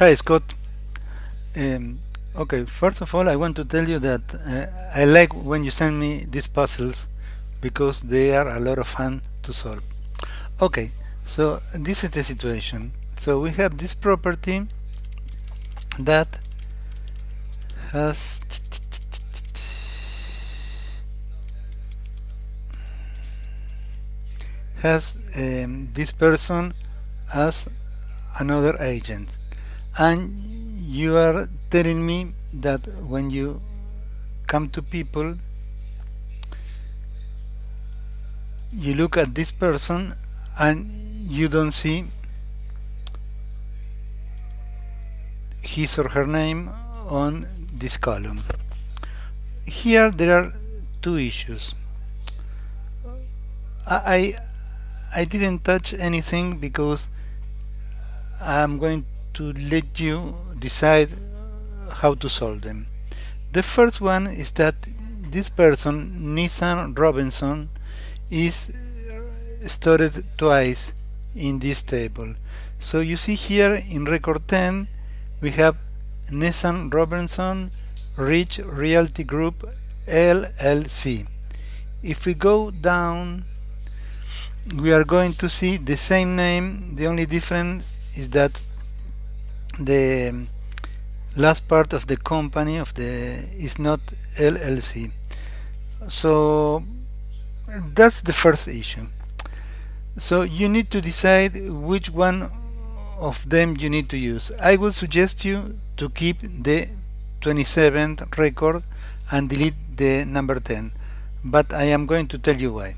Hi, Scott. Okay, first of all, I want to tell you that I like when you send me these puzzles because they are a lot of fun to solve. Okay, so this is the situation. So we have this property that has this person as another agent, and you are telling me that when you come to people, you look at this person and you don't see his or her name on this column. Here there are two issues. I I didn't touch anything because I'm going to let you decide how to solve them. The first one is that this person, Nissan Robinson, is stored twice in this table. So you see here in record 10 we have Nissan Robinson Rich Realty Group LLC. If we go down, we are going to see the same name. The only difference is that the last part of the company of the is not LLC. So that's the first issue. So you need to decide which one of them you need to use. I would suggest you to keep the 27th record and delete the number 10, but I am going to tell you why.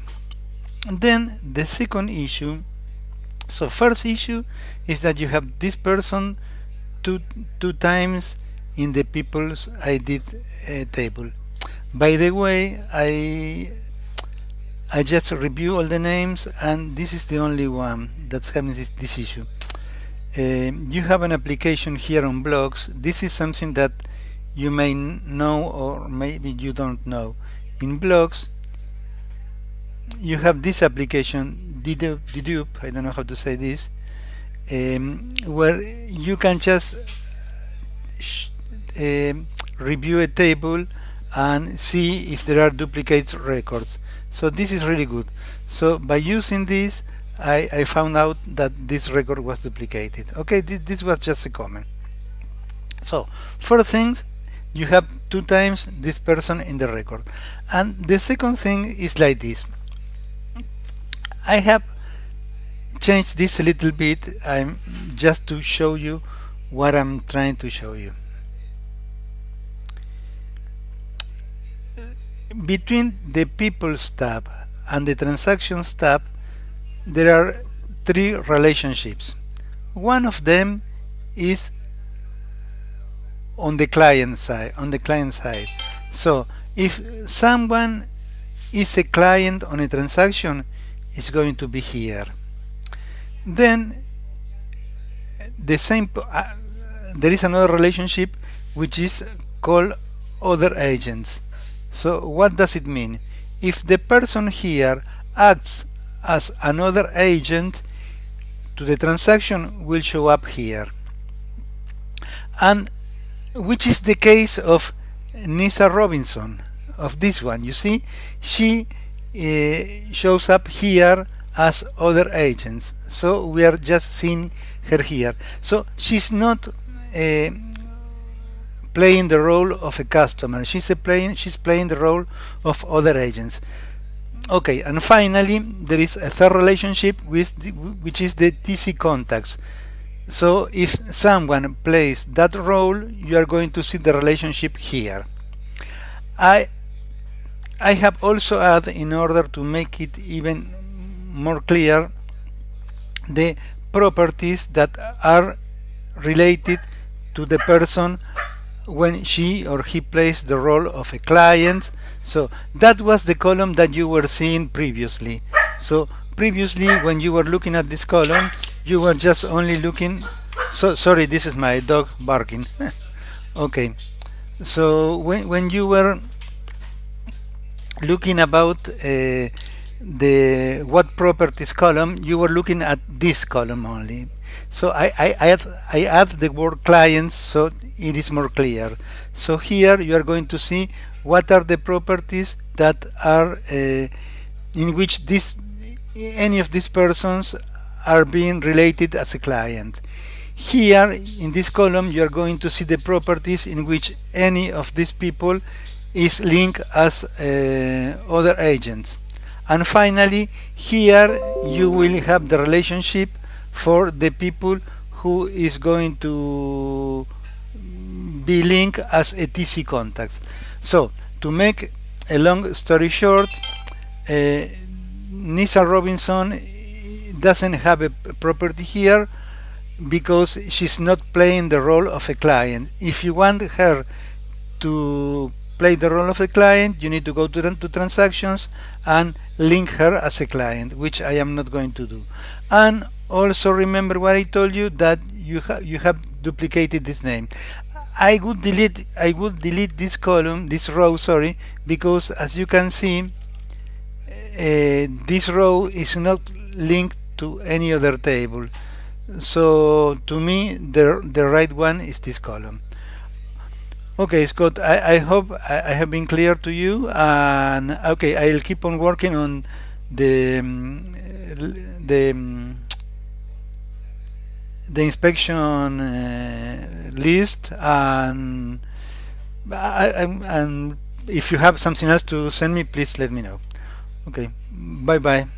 And then the second issue, so first issue is that you have this person two times in the people's ID table. By the way, I just review all the names, and this is the only one that's having this issue. You have an application here on blogs. This is something that you may know or maybe you don't know. In blogs, you have this application, Dedupe, I don't know how to say this, where you can just review a table and see if there are duplicate records. So this is really good. So by using this, I found out that this record was duplicated. Okay, this was just a comment. So first things, you have two times this person in the record. And the second thing is like this. I have changed this a little bit. I'm just to show you what I'm trying to show you. Between the People's tab and the Transactions tab, there are three relationships. One of them is on the client side. So if someone is a client on a transaction, it's going to be here. Then the same there is another relationship which is called other agents. So what does it mean? If the person here acts as another agent, to the transaction will show up here. And which is the case of Nisa Robinson, of this one. You see, she shows up here as other agents. So we are just seeing her here. So she's not playing the role of a customer. She's playing the role of other agents. Okay, and finally there is a third relationship which is the TC contacts. So if someone plays that role, you are going to see the relationship here. I have also added, in order to make it even more clear, the properties that are related to the person when she or he plays the role of a client. So that was the column that you were seeing previously. So previously, when you were looking at this column, you were just only looking. So sorry, this is my dog barking. Okay, so when you were looking about the what properties column, you were looking at this column only. So I add the word clients so it is more clear. So here you are going to see what are the properties that are in which any of these persons are being related as a client. Here in this column you are going to see the properties in which any of these people is linked as other agents. And finally, here you will have the relationship for the people who is going to be linked as a TC contacts. So, to make a long story short, Nisa Robinson doesn't have a property here because she's not playing the role of a client. If you want her to play the role of a client, you need to go to transactions and link her as a client, which I am not going to do. And also remember what I told you, that you have duplicated this name. I would delete this column, this row, sorry, because as you can see, this row is not linked to any other table. So to me, the right one is this column. Okay, Scott, I hope I have been clear to you, and okay, I'll keep on working on the the the inspection list, and and if you have something else to send me, please let me know. Okay, bye bye.